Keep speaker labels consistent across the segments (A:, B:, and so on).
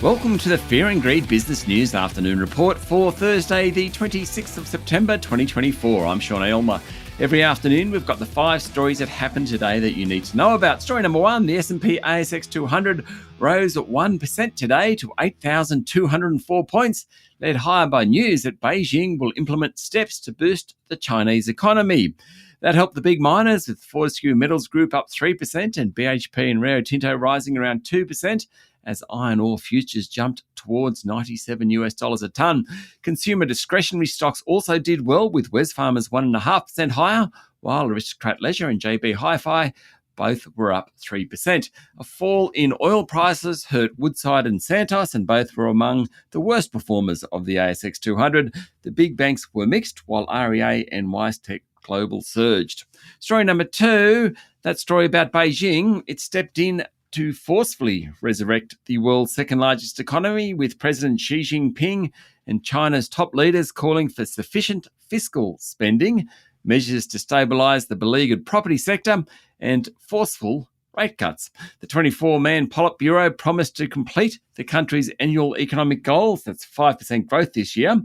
A: Welcome to the Fear and Greed Business News Afternoon Report for Thursday, the 26th of September 2024. I'm Sean Aylmer. Every afternoon, we've got the 5 stories that happened today that you need to know about. Story number 1, the S&P ASX 200 rose at 1% today to 8,204 points, led higher by news that Beijing will implement steps to boost the Chinese economy. That helped the big miners, with Fortescue Metals Group up 3% and BHP and Rio Tinto rising around 2%. As iron ore futures jumped towards $97 a tonne. Consumer discretionary stocks also did well, with Wesfarmers 1.5% higher, while Aristocrat Leisure and JB Hi-Fi both were up 3%. A fall in oil prices hurt Woodside and Santos, and both were among the worst performers of the ASX 200. The big banks were mixed, while REA and WiseTech Global surged. Story number 2, that story about Beijing. It stepped in to forcefully resurrect the world's second largest economy, with President Xi Jinping and China's top leaders calling for sufficient fiscal spending, measures to stabilise the beleaguered property sector, and forceful rate cuts. The 24-man Politburo promised to complete the country's annual economic goals, that's 5% growth this year,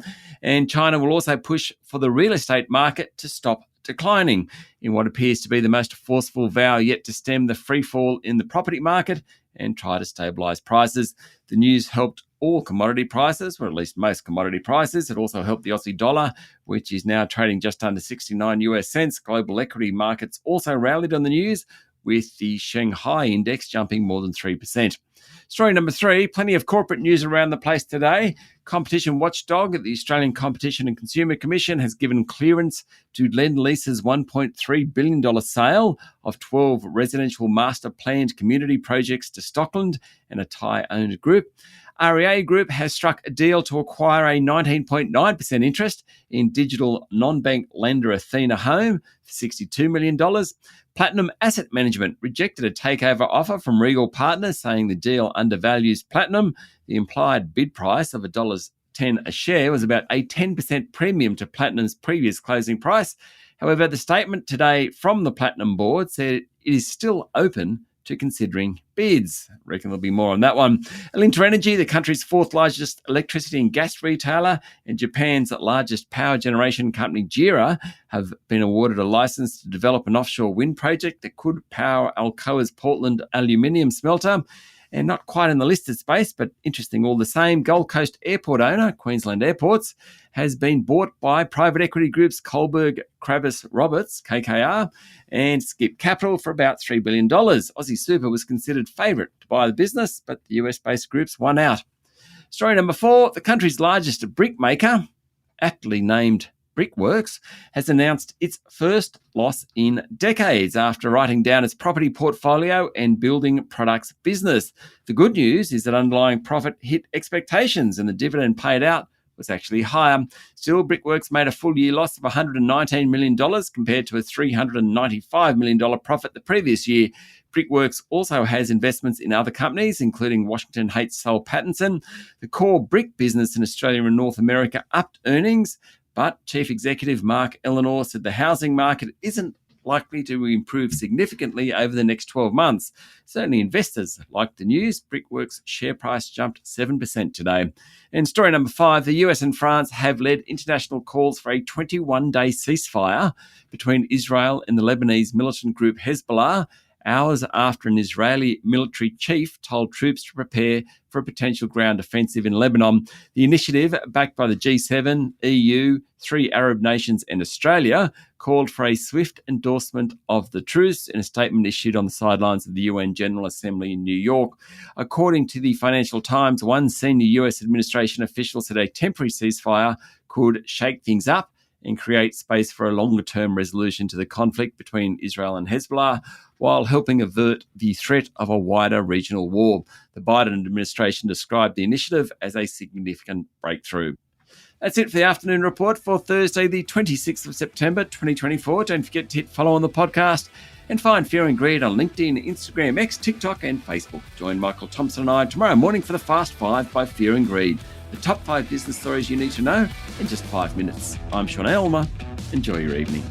A: and China will also push for the real estate market to stop declining, in what appears to be the most forceful vow yet to stem the freefall in the property market and try to stabilise prices. The news helped all commodity prices, or at least most commodity prices. It also helped the Aussie dollar, which is now trading just under 69 US cents. Global equity markets also rallied on the news, with the Shanghai index jumping more than 3%. Story number 3, plenty of corporate news around the place today. Competition watchdog at the Australian Competition and Consumer Commission has given clearance to Lendlease's $1.3 billion sale of 12 residential master planned community projects to Stockland and a Thai-owned group. REA Group has struck a deal to acquire a 19.9% interest in digital non-bank lender Athena Home for $62 million. Platinum Asset Management rejected a takeover offer from Regal Partners, saying the deal undervalues Platinum. The implied bid price of $1.10 a share was about a 10% premium to Platinum's previous closing price. However, the statement today from the Platinum board said it is still open to considering bids. I reckon there'll be more on that one. Alinta Energy, the country's 4th largest electricity and gas retailer, and Japan's largest power generation company, JERA, have been awarded a license to develop an offshore wind project that could power Alcoa's Portland aluminium smelter. And not quite in the listed space, but interesting all the same, Gold Coast airport owner, Queensland Airports, has been bought by private equity groups Kohlberg Kravis Roberts, KKR, and Skip Capital for about $3 billion. Aussie Super was considered favourite to buy the business, but the US-based groups won out. Story number 4, the country's largest brick maker, aptly named Brickworks, has announced its first loss in decades after writing down its property portfolio and building products business. The good news is that underlying profit hit expectations and the dividend paid out was actually higher. Still, Brickworks made a full-year loss of $119 million compared to a $395 million profit the previous year. Brickworks also has investments in other companies, including Washington H. Soul Pattinson. The core brick business in Australia and North America upped earnings, but Chief Executive Mark Eleanor said the housing market isn't likely to improve significantly over the next 12 months. Certainly investors liked the news. Brickworks' share price jumped 7% today. And story number 5, the US and France have led international calls for a 21-day ceasefire between Israel and the Lebanese militant group Hezbollah, hours after an Israeli military chief told troops to prepare for a potential ground offensive in Lebanon. The initiative, backed by the G7, EU, 3 Arab nations and Australia, called for a swift endorsement of the truce in a statement issued on the sidelines of the UN General Assembly in New York. According to the Financial Times, one senior US administration official said a temporary ceasefire could shake things up and create space for a longer-term resolution to the conflict between Israel and Hezbollah, while helping avert the threat of a wider regional war. The Biden administration described the initiative as a significant breakthrough. That's it for the afternoon report for Thursday, the 26th of September, 2024. Don't forget to hit follow on the podcast and find Fear and Greed on LinkedIn, Instagram, X, TikTok and Facebook. Join Michael Thompson and I tomorrow morning for the Fast 5 by Fear and Greed. The top 5 business stories you need to know in just 5 minutes. I'm Sean Aylmer. Enjoy your evening.